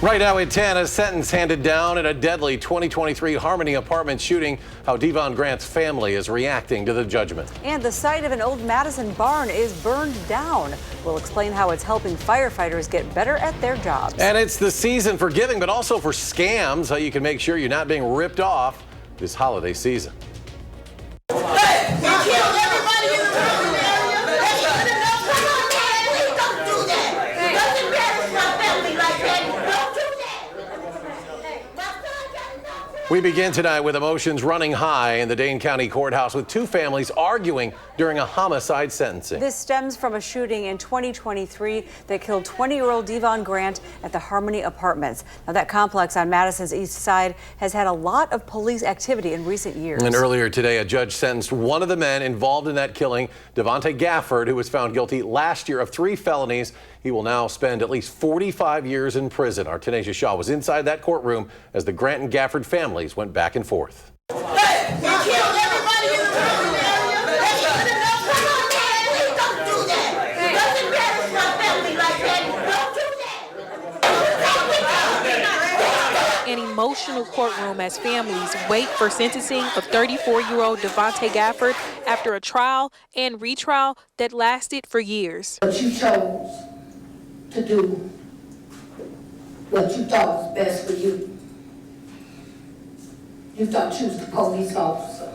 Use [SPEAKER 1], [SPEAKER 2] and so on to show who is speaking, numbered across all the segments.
[SPEAKER 1] Right now at 10, a sentence handed down in a deadly 2023 Harmony apartment shooting. How Devon Grant's family is reacting to the judgment.
[SPEAKER 2] And the site of an old Madison barn is burned down. We'll explain how it's helping firefighters get better at their jobs.
[SPEAKER 1] And it's the season for giving, but also for scams. How you can make sure you're not being ripped off this holiday season.
[SPEAKER 3] Hey, we killed everybody in the building area. They should have known. Come on, man. Please don't do that. Don't embarrass my family like that. Don't do that. Hey, my son got enough.
[SPEAKER 1] We begin tonight with emotions running high in the Dane County Courthouse with two families arguing during a homicide sentencing.
[SPEAKER 2] This stems from a shooting in 2023 that killed 20-year-old Devon Grant at the Harmony Apartments. Now, that complex on Madison's east side has had a lot of police activity in recent years.
[SPEAKER 1] And earlier today, a judge sentenced one of the men involved in that killing, Devonte Gafford, who was found guilty last year of 3 felonies. He will now spend at least 45 years in prison. Our Tanisha Shaw was inside that courtroom as the Grant and Gafford families went back and forth.
[SPEAKER 3] Hey, we killed everybody in the building area. They should have known. Come on, man. Please don't do that. Don't embarrass my family like that. Don't do that.
[SPEAKER 4] An emotional courtroom as families wait for sentencing of 34-year-old Devonte Gafford after a trial and retrial that lasted for years.
[SPEAKER 5] But you chose to do what you thought was best for you. You thought you was the police officer,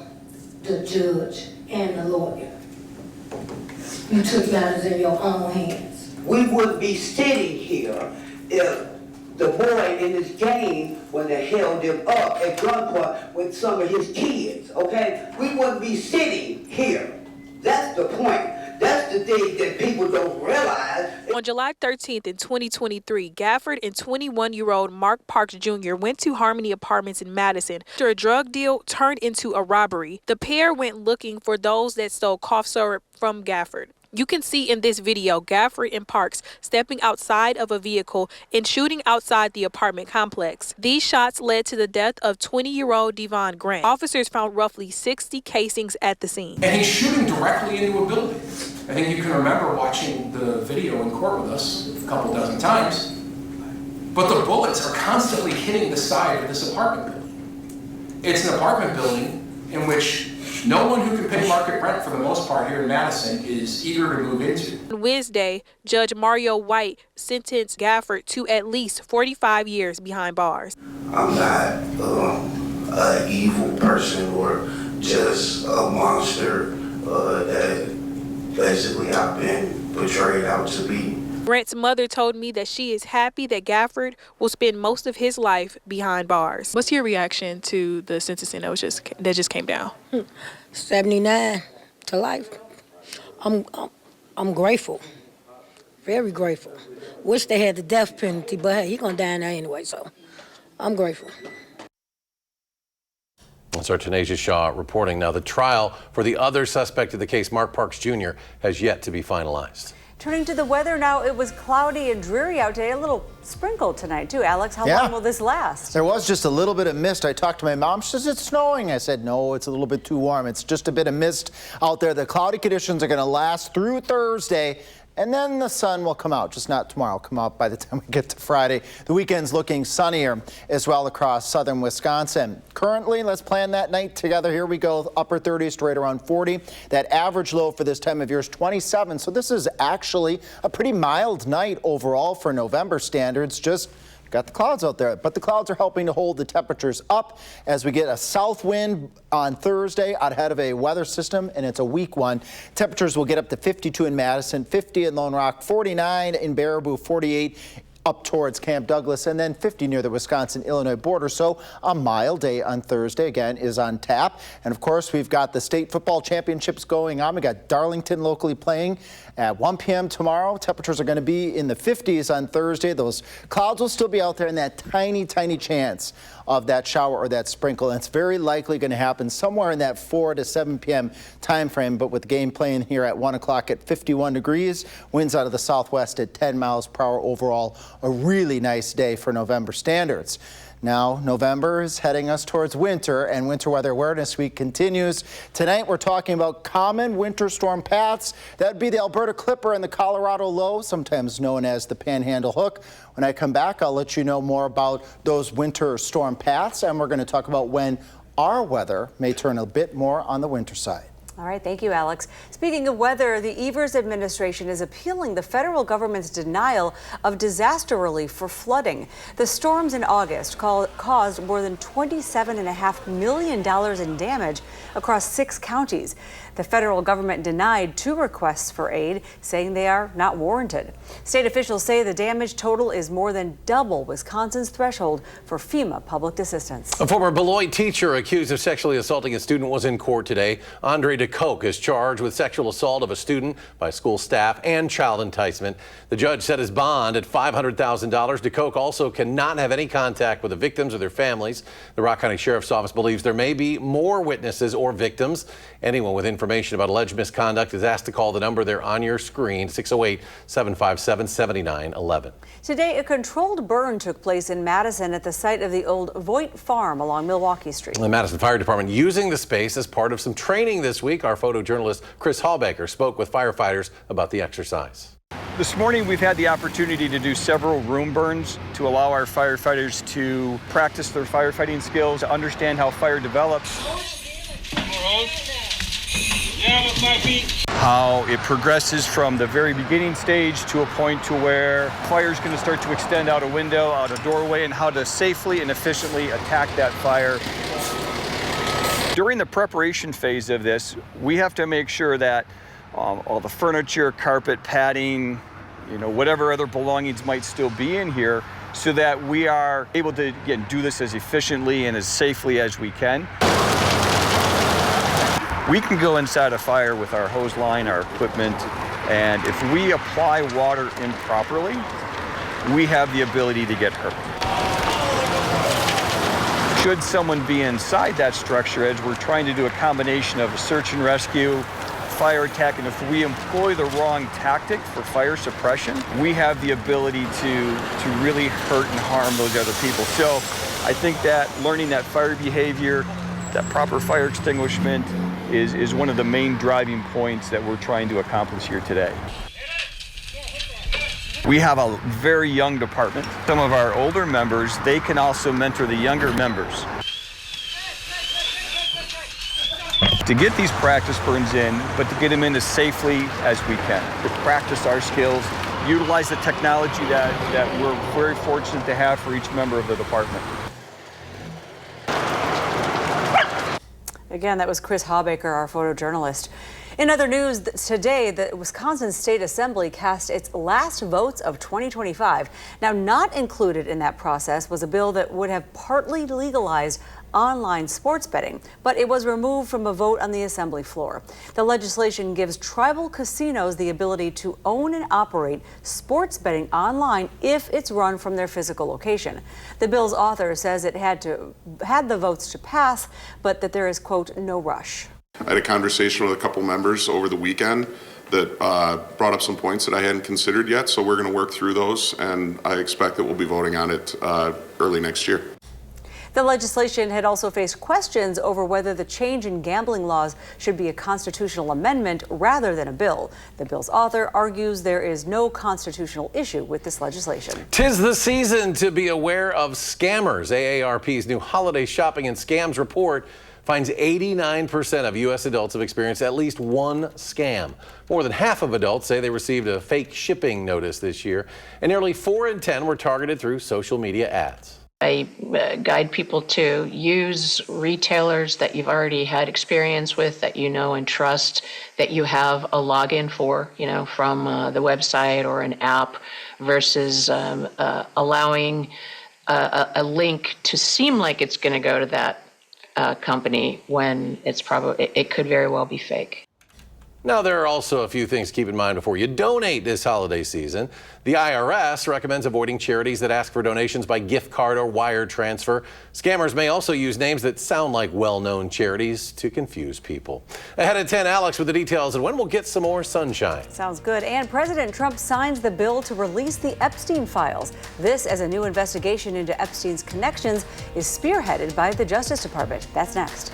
[SPEAKER 5] the judge, and the lawyer. You took matters in your own hands.
[SPEAKER 6] We wouldn't be sitting here if the boy in this game, when they held him up at gunpoint with some of his kids, okay? We wouldn't be sitting here. That's the point. That's the thing that people don't realize.
[SPEAKER 4] On July 13th in 2023, Gafford and 21-year-old Mark Parks Jr. went to Harmony Apartments in Madison after a drug deal turned into a robbery. The pair went looking for those that stole cough syrup from Gafford. You can see in this video Gafford and Parks stepping outside of a vehicle and shooting outside the apartment complex. These shots led to the death of 20-year-old Devon Grant. Officers found roughly 60 casings at the scene.
[SPEAKER 7] And he's shooting directly into a building. I think you can remember watching the video in court with us a couple dozen times. But the bullets are constantly hitting the side of this apartment building. It's an apartment building in which no one who can pay market rent for the most part here in Madison is eager to move into.
[SPEAKER 4] On Wednesday, Judge Mario White sentenced Gafford to at least 45 years behind bars.
[SPEAKER 8] I'm not an evil person or just a monster that basically I've been portrayed out to be.
[SPEAKER 4] Grant's mother told me that she is happy that Gafford will spend most of his life behind bars. What's your reaction to the sentencing that just came down?
[SPEAKER 5] 79 to life. I'm grateful, very grateful. Wish they had the death penalty, but hey, he gonna die now anyway, so I'm grateful.
[SPEAKER 1] That's our Tanisha Shaw reporting. Now, the trial for the other suspect in the case, Mark Parks Jr., has yet to be finalized.
[SPEAKER 2] Turning to the weather now, it was cloudy and dreary out today. A little sprinkle tonight, too. Alex, how long will this last?
[SPEAKER 9] There was just a little bit of mist. I talked to my mom. She says, it's snowing. I said, no, it's a little bit too warm. It's just a bit of mist out there. The cloudy conditions are going to last through Thursday. And then the sun will come out, just not tomorrow, come out by the time we get to Friday. The weekend's looking sunnier as well across southern Wisconsin. Currently, let's plan that night together. Here we go, upper 30s to right around 40. That average low for this time of year is 27. So this is actually a pretty mild night overall for November standards. Just got the clouds out there, but the clouds are helping to hold the temperatures up as we get a south wind on Thursday out ahead of a weather system, and it's a weak one. Temperatures will get up to 52 in Madison, 50 in Lone Rock, 49 in Baraboo, 48 up towards Camp Douglas, and then 50 near the Wisconsin-Illinois border. So a mild day on Thursday, again, is on tap. And of course, we've got the state football championships going on. We got Darlington locally playing at 1 p.m. tomorrow. Temperatures are going to be in the 50s on Thursday. Those clouds will still be out there, and that tiny, tiny chance of that shower or that sprinkle. And it's very likely going to happen somewhere in that 4 to 7 p.m. time frame. But with the game playing here at 1 o'clock at 51 degrees, winds out of the southwest at 10 miles per hour overall. A really nice day for November standards. Now, November is heading us towards winter, and Winter Weather Awareness Week continues. Tonight, we're talking about common winter storm paths. That would be the Alberta Clipper and the Colorado Low, sometimes known as the Panhandle Hook. When I come back, I'll let you know more about those winter storm paths, and we're going to talk about when our weather may turn a bit more on the winter side.
[SPEAKER 2] All right, thank you, Alex. Speaking of weather, the Evers administration is appealing the federal government's denial of disaster relief for flooding. The storms in August caused more than $27.5 million in damage across 6 counties. The federal government denied 2 requests for aid, saying they are not warranted. State officials say the damage total is more than double Wisconsin's threshold for FEMA public assistance.
[SPEAKER 1] A former Beloit teacher accused of sexually assaulting a student was in court today. Andre DeCoke is charged with sexual assault of a student by school staff and child enticement. The judge set his bond at $500,000. DeCoke also cannot have any contact with the victims or their families. The Rock County Sheriff's Office believes there may be more witnesses or victims. Anyone with information about alleged misconduct is asked to call the number there on your screen, 608-757-7911.
[SPEAKER 2] Today, a controlled burn took place in Madison at the site of the old Voigt Farm along Milwaukee Street.
[SPEAKER 1] The Madison Fire Department using the space as part of some training this week. Our photojournalist Chris Hallbaker spoke with firefighters about the exercise.
[SPEAKER 10] This morning we've had the opportunity to do several room burns to allow our firefighters to practice their firefighting skills, to understand how fire develops, how it progresses from the very beginning stage to a point to where fire is going to start to extend out a window, out a doorway, and how to safely and efficiently attack that fire. During the preparation phase of this, we have to make sure that all the furniture, carpet, padding, whatever other belongings might still be in here, so that we are able to, again, do this as efficiently and as safely as we can. We can go inside a fire with our hose line, our equipment, and if we apply water improperly, we have the ability to get hurt. Should someone be inside that structure, as we're trying to do a combination of a search and rescue, fire attack, and if we employ the wrong tactic for fire suppression, we have the ability to really hurt and harm those other people. So I think that learning that fire behavior, that proper fire extinguishment is one of the main driving points that we're trying to accomplish here today. We have a very young department. Some of our older members, they can also mentor the younger members. To get these practice burns in, but to get them in as safely as we can. To practice our skills, utilize the technology that we're very fortunate to have for each member of the department.
[SPEAKER 2] Again, that was Chris Hallbaker, our photojournalist. In other news, today, the Wisconsin State Assembly cast its last votes of 2025. Now, not included in that process was a bill that would have partly legalized online sports betting, but it was removed from a vote on the assembly floor. The legislation gives tribal casinos the ability to own and operate sports betting online if it's run from their physical location. The bill's author says it had the votes to pass, but that there is, quote, no rush.
[SPEAKER 11] I had a conversation with a couple members over the weekend that brought up some points that I hadn't considered yet, so we're going to work through those, and I expect that we'll be voting on it early next year.
[SPEAKER 2] The legislation had also faced questions over whether the change in gambling laws should be a constitutional amendment rather than a bill. The bill's author argues there is no constitutional issue with this legislation.
[SPEAKER 1] 'Tis the season to be aware of scammers. AARP's new holiday shopping and scams report finds 89% of U.S. adults have experienced at least one scam. More than half of adults say they received a fake shipping notice this year, and nearly 4 in 10 were targeted through social media ads.
[SPEAKER 12] I guide people to use retailers that you've already had experience with, that you know and trust, that you have a login for, from the website or an app, versus allowing a link to seem like it's going to go to that company when it could very well be fake.
[SPEAKER 1] Now, there are also a few things to keep in mind before you donate this holiday season. The IRS recommends avoiding charities that ask for donations by gift card or wire transfer. Scammers may also use names that sound like well-known charities to confuse people. Ahead at 10, Alex with the details and when we'll get some more sunshine.
[SPEAKER 2] Sounds good. And President Trump signed the bill to release the Epstein files. This as a new investigation into Epstein's connections is spearheaded by the Justice Department. That's next.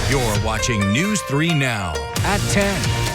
[SPEAKER 13] You're watching News 3 Now at 10.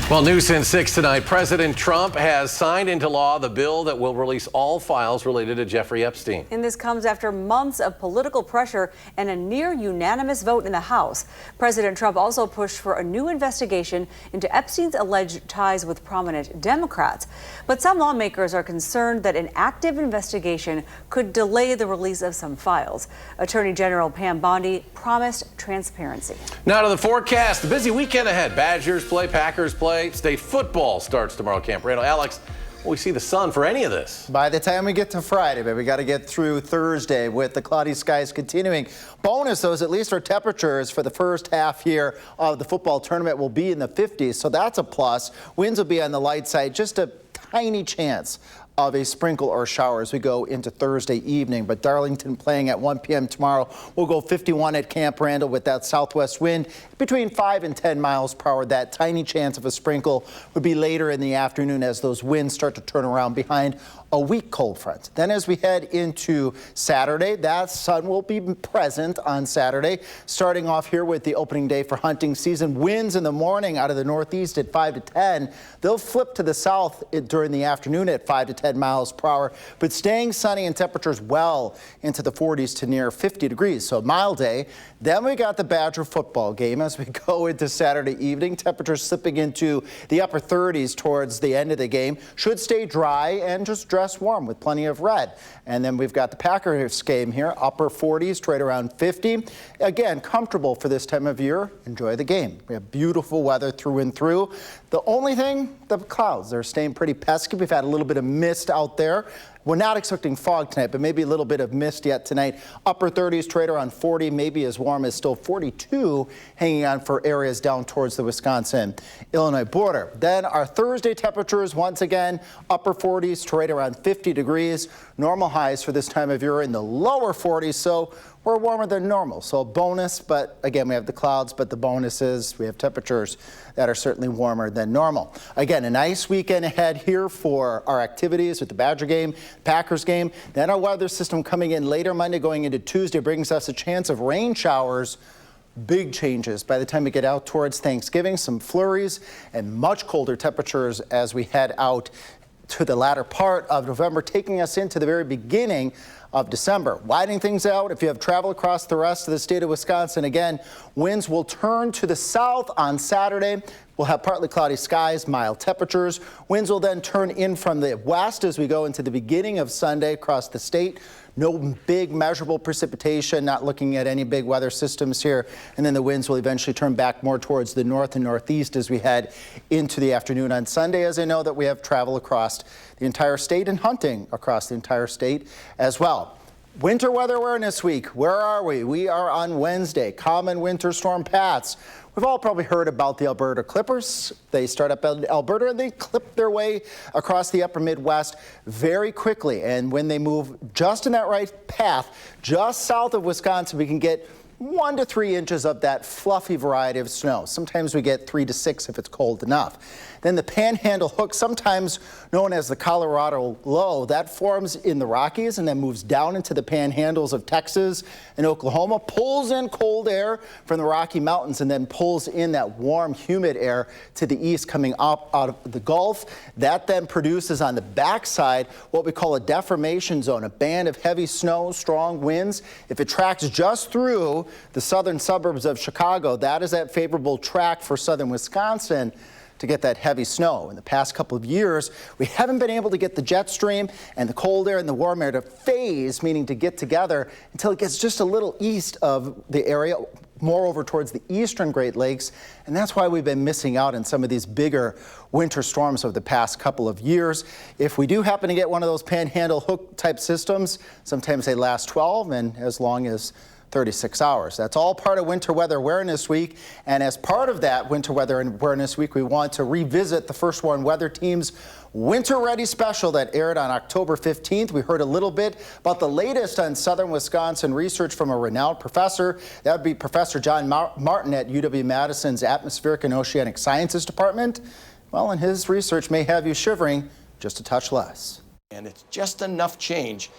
[SPEAKER 1] Well, news since 6 tonight. President Trump has signed into law the bill that will release all files related to Jeffrey Epstein.
[SPEAKER 2] And this comes after months of political pressure and a near unanimous vote in the House. President Trump also pushed for a new investigation into Epstein's alleged ties with prominent Democrats. But some lawmakers are concerned that an active investigation could delay the release of some files. Attorney General Pam Bondi promised transparency.
[SPEAKER 1] Now to the forecast. A busy weekend ahead. Badgers play, Packers play. State football starts tomorrow at Camp Randall. Alex, will we see the sun for any of this?
[SPEAKER 9] By the time we get to Friday, but we got to get through Thursday with the cloudy skies continuing. Bonus, though, is at least our temperatures for the first half here of the football tournament will be in the 50s, so that's a plus. Winds will be on the light side, just a tiny chance of a sprinkle or shower as we go into Thursday evening. But Darlington playing at 1 p.m. tomorrow. We'll go 51 at Camp Randall with that southwest wind between 5 and 10 miles per hour. That tiny chance of a sprinkle would be later in the afternoon as those winds start to turn around behind a weak cold front. Then as we head into Saturday, that sun will be present on Saturday. Starting off here with the opening day for hunting season. Winds in the morning out of the northeast at 5 to 10. They'll flip to the south during the afternoon at 5 to 10 miles per hour, but staying sunny and temperatures well into the 40s to near 50 degrees. So a mild day. Then we got the Badger football game as we go into Saturday evening. Temperatures slipping into the upper 30s towards the end of the game. Should stay dry and just dress warm with plenty of red. And then we've got the Packers game here, upper 40s to right around 50. Again, comfortable for this time of year. Enjoy the game. We have beautiful weather through and through. The only thing, the clouds, they're staying pretty pesky. We've had a little bit of mist out there. We're not expecting fog tonight, but maybe a little bit of mist yet tonight. Upper 30s to right around 40, maybe as warm as still 42, hanging on for areas down towards the Wisconsin-Illinois border. Then our Thursday temperatures, once again, upper 40s to right around 50 degrees. Normal highs for this time of year in the lower 40s, so we're warmer than normal. So a bonus, but again, we have the clouds, but the bonus is we have temperatures that are certainly warmer than normal. Again, a nice weekend ahead here for our activities with the Badger game, Packers game. Then our weather system coming in later Monday going into Tuesday brings us a chance of rain showers. Big changes by the time we get out towards Thanksgiving, some flurries and much colder temperatures as we head out to the latter part of November, taking us into the very beginning of December. Widening things out, if you have travel across the rest of the state of Wisconsin, again, winds will turn to the south on Saturday. We'll have partly cloudy skies, mild temperatures. Winds will then turn in from the west as we go into the beginning of Sunday across the state. No big measurable precipitation, not looking at any big weather systems here. And then the winds will eventually turn back more towards the north and northeast as we head into the afternoon on Sunday, as I know that we have travel across the entire state and hunting across the entire state as well. Winter Weather Awareness Week, where are we? We are on Wednesday. Common winter storm paths. We've all probably heard about the Alberta Clippers. They start up in Alberta and they clip their way across the upper Midwest very quickly. And when they move just in that right path, just south of Wisconsin, we can get 1 to 3 inches of that fluffy variety of snow. Sometimes we get 3 to 6 if it's cold enough. Then the Panhandle Hook, sometimes known as the Colorado Low, that forms in the Rockies and then moves down into the panhandles of Texas and Oklahoma, pulls in cold air from the Rocky Mountains and then pulls in that warm, humid air to the east coming up out of the Gulf. That then produces on the backside what we call a deformation zone, a band of heavy snow, strong winds. If it tracks just through the southern suburbs of Chicago, that is that favorable track for southern Wisconsin to get that heavy snow. In the past couple of years, we haven't been able to get the jet stream and the cold air and the warm air to phase, meaning to get together, until it gets just a little east of the area more over towards the eastern Great Lakes, and that's why we've been missing out on some of these bigger winter storms over the past couple of years. If we do happen to get one of those panhandle hook type systems, sometimes they last 12 and as long as 36 hours. That's all part of Winter Weather Awareness Week, and as part of that Winter Weather Awareness Week, we want to revisit the First Warn Weather Team's Winter Ready special that aired on October 15th. We heard a little bit about the latest on southern Wisconsin research from a renowned professor. That would be Professor John Martin at UW-Madison's Atmospheric and Oceanic Sciences Department. Well, and his research may have you shivering just a touch less.
[SPEAKER 14] And it's just enough change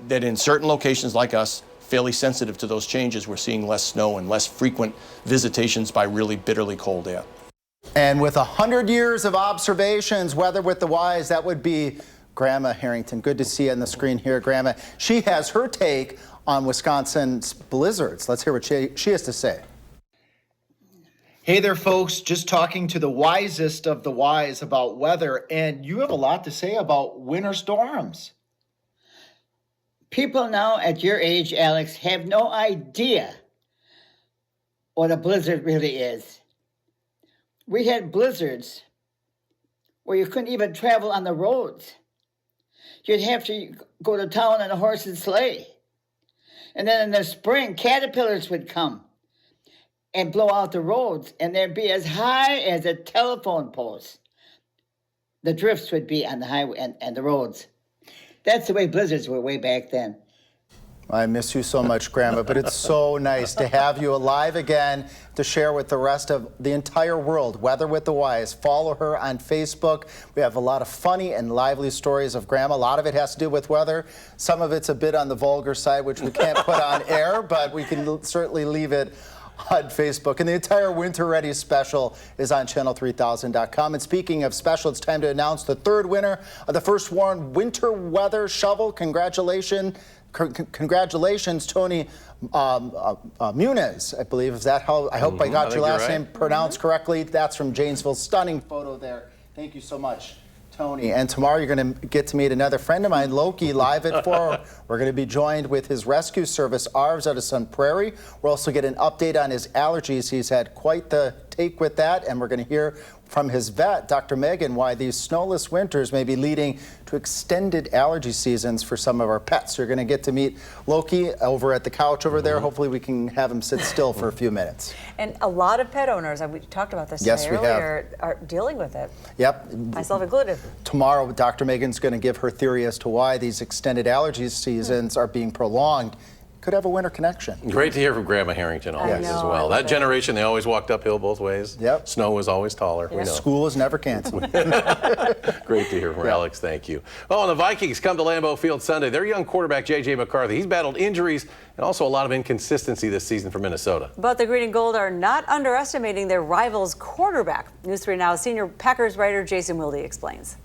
[SPEAKER 14] that in certain locations like us, fairly sensitive to those changes, we're seeing less snow and less frequent visitations by really bitterly cold air.
[SPEAKER 9] And with 100 years of observations, Weather with the Wise, that would be Grandma Harrington. Good to see you on the screen here, Grandma. She has her take on Wisconsin's blizzards. Let's hear what she has to say. Hey there, folks. Just talking to the wisest of the wise about weather, and you have a lot to say about winter storms.
[SPEAKER 15] People now at your age, Alex, have no idea what a blizzard really is. We had blizzards where you couldn't even travel on the roads. You'd have to go to town on a horse and sleigh. And then in the spring, caterpillars would come and blow out the roads, and they'd be as high as a telephone post. The drifts would be on the highway and the roads. That's the way blizzards were way back then.
[SPEAKER 9] I miss you so much, Grandma, but it's so nice to have you alive again to share with the rest of the entire world. Weather with the Wise. Follow her on Facebook. We have a lot of funny and lively stories of Grandma. A lot of it has to do with weather. Some of it's a bit on the vulgar side, which we can't put on air, but we can certainly leave it on Facebook. And the entire Winter Ready special is on channel3000.com. And speaking of special, it's time to announce the third winner of the First Warn Winter Weather Shovel. Congratulations, Tony Muniz, I believe. Is that how? I hope I got your last name pronounced correctly. That's from Janesville. Stunning photo there. Thank you so much, Tony. And tomorrow you're going to get to meet another friend of mine, Loki, live at 4. We're going to be joined with his rescue service, ARVS, out of Sun Prairie. We'll also get an update on his allergies. He's had quite the take with that, and we're going to hear from his vet, Dr. Megan, why these snowless winters may be leading to extended allergy seasons for some of our pets. You're going to get to meet Loki over at the couch over there. Hopefully we can have him sit still for a few minutes.
[SPEAKER 2] And a lot of pet owners, we talked about this earlier, are dealing with it.
[SPEAKER 9] Yep.
[SPEAKER 2] Myself included.
[SPEAKER 9] Tomorrow, Dr. Megan's going to give her theory as to why these extended allergy seasons are being prolonged. Could have a winter connection.
[SPEAKER 1] Great to hear from Grandma Harrington always as well. That generation, they always walked uphill both ways.
[SPEAKER 9] Yep.
[SPEAKER 1] Snow was always taller. We know.
[SPEAKER 9] School is never canceled.
[SPEAKER 1] Great to hear from Alex. Thank you. Oh, and the Vikings come to Lambeau Field Sunday. Their young quarterback, J.J. McCarthy, he's battled injuries and also a lot of inconsistency this season for Minnesota.
[SPEAKER 2] But the Green and Gold are not underestimating their rival's quarterback. News 3 Now senior Packers writer Jason Wilde explains.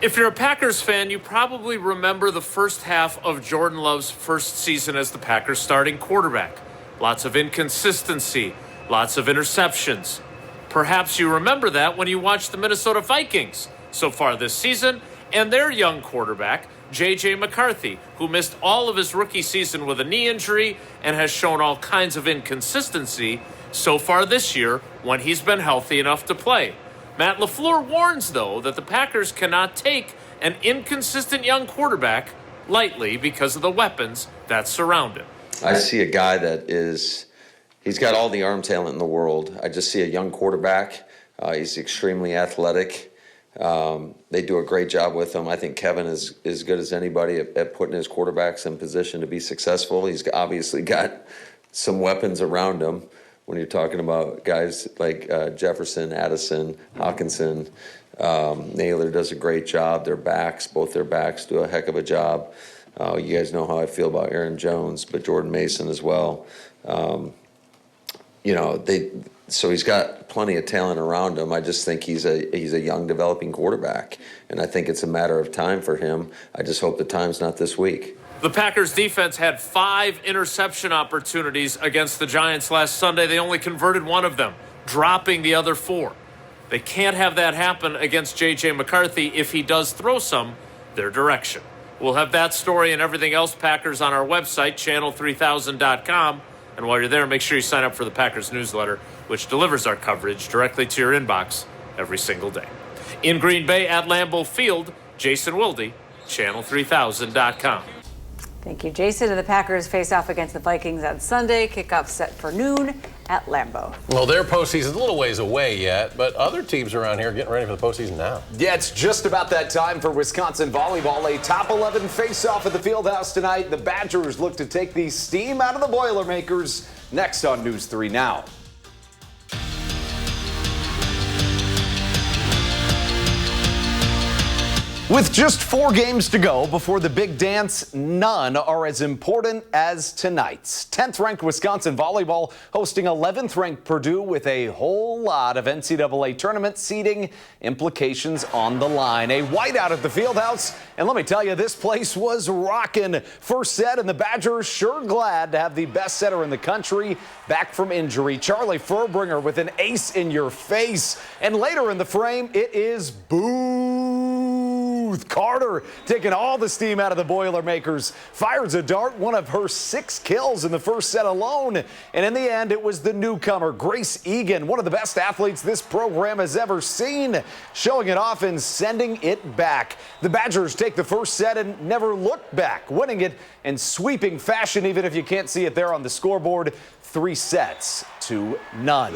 [SPEAKER 16] If you're a Packers fan, you probably remember the first half of Jordan Love's first season as the Packers starting quarterback. Lots of inconsistency, lots of interceptions. Perhaps you remember that when you watch the Minnesota Vikings so far this season and their young quarterback, J.J. McCarthy, who missed all of his rookie season with a knee injury and has shown all kinds of inconsistency so far this year when he's been healthy enough to play. Matt LaFleur warns, though, that the Packers cannot take an inconsistent young quarterback lightly because of the weapons that surround him.
[SPEAKER 17] I see a guy he's got all the arm talent in the world. I just see a young quarterback. He's extremely athletic. They do a great job with him. I think Kevin is as good as anybody at putting his quarterbacks in position to be successful. He's obviously got some weapons around him. When you're talking about guys like Jefferson, Addison, Hawkinson, Naylor does a great job. Both their backs do a heck of a job. You guys know how I feel about Aaron Jones, but Jordan Mason as well. So he's got plenty of talent around him. I just think he's a young developing quarterback, and I think it's a matter of time for him. I just hope the time's not this week.
[SPEAKER 16] The Packers defense had 5 interception opportunities against the Giants last Sunday. They only converted 1 of them, dropping the other 4. They can't have that happen against J.J. McCarthy if he does throw some their direction. We'll have that story and everything else Packers on our website, channel3000.com. And while you're there, make sure you sign up for the Packers newsletter, which delivers our coverage directly to your inbox every single day. In Green Bay at Lambeau Field, Jason Wilde, Channel3000.com.
[SPEAKER 2] Thank you, Jason. And the Packers face off against the Vikings on Sunday. Kickoff set for noon at Lambeau.
[SPEAKER 1] Well, their postseason's a little ways away yet, but other teams around here are getting ready for the postseason now.
[SPEAKER 18] Yeah, it's just about that time for Wisconsin volleyball. A top 11 face-off at the Fieldhouse tonight. The Badgers look to take the steam out of the Boilermakers. Next on News 3 Now. With just 4 games to go before the big dance, none are as important as tonight's. 10th-ranked Wisconsin volleyball hosting 11th-ranked Purdue with a whole lot of NCAA tournament seeding implications on the line. A whiteout at the Fieldhouse, and let me tell you, this place was rocking. First set, and the Badgers sure glad to have the best setter in the country back from injury. Charlie Furbringer with an ace in your face. And later in the frame, it is Booth Carter taking all the steam out of the Boilermakers. Fires a dart, one of her 6 kills in the first set alone. And in the end, it was the newcomer, Grace Egan, one of the best athletes this program has ever seen, showing it off and sending it back. The Badgers take the first set and never looked back, winning it in sweeping fashion, even if you can't see it there on the scoreboard. 3 sets to none.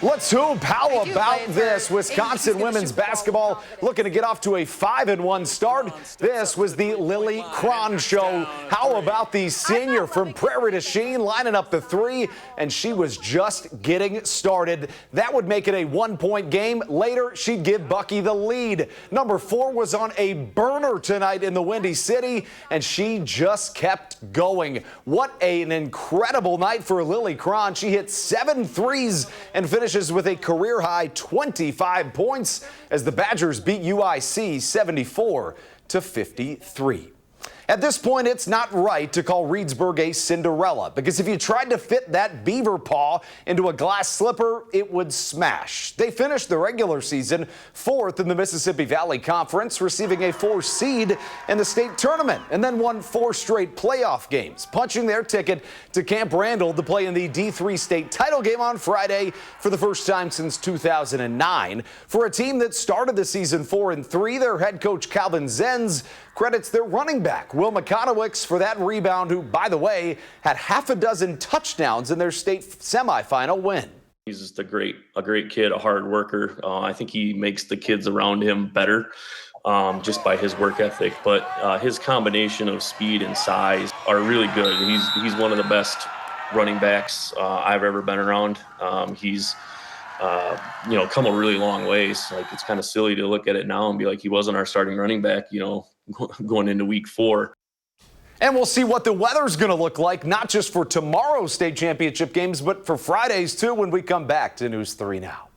[SPEAKER 18] Let's hoop. How about this? Wisconsin women's basketball looking to get off to a 5-1 start. This was the Lily Cron show. How about the senior from Prairie du Chien lining up the 3, and she was just getting started. That would make it a 1-point game. Later, she'd give Bucky the lead. Number 4 was on a burner tonight in the Windy City, and she just kept going. What an incredible night for Lily Cron. She hit 7 threes and finishes with a career-high 25 points as the Badgers beat UIC 74-53. At this point, it's not right to call Reedsburg a Cinderella, because if you tried to fit that beaver paw into a glass slipper, it would smash. They finished the regular season 4th in the Mississippi Valley Conference, receiving a 4 seed in the state tournament, and then won 4 straight playoff games, punching their ticket to Camp Randall to play in the D3 state title game on Friday for the first time since 2009. For a team that started the season 4-3, their head coach Calvin Zenz credits their running back, Will McConowicz, for that rebound, who, by the way, had 6 touchdowns in their state semifinal win.
[SPEAKER 19] He's just a great kid, a hard worker. I think he makes the kids around him better just by his work ethic. But his combination of speed and size are really good. He's one of the best running backs I've ever been around. He's come a really long ways. Like, it's kind of silly to look at it now and be like, he wasn't our starting running back, going into week 4.
[SPEAKER 18] And we'll see what the weather's going to look like, not just for tomorrow's state championship games, but for Fridays, too, when we come back to News 3 Now.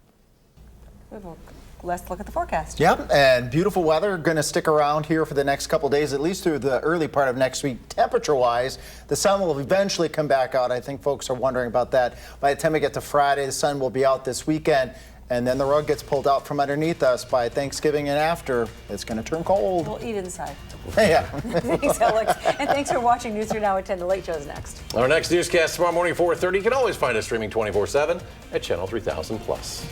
[SPEAKER 2] Let's look at the forecast.
[SPEAKER 9] Yep, and beautiful weather going to stick around here for the next couple days, at least through the early part of next week. Temperature-wise, the sun will eventually come back out. I think folks are wondering about that. By the time we get to Friday, the sun will be out this weekend, and then the rug gets pulled out from underneath us by Thanksgiving and after. It's going to turn cold.
[SPEAKER 2] We'll eat inside.
[SPEAKER 9] Yeah.
[SPEAKER 2] Thanks, Alex. And thanks for watching News 3 Now at 10. The Late Show's next.
[SPEAKER 1] Our next newscast tomorrow morning, 4:30. You can always find us streaming 24/7 at Channel 3000+.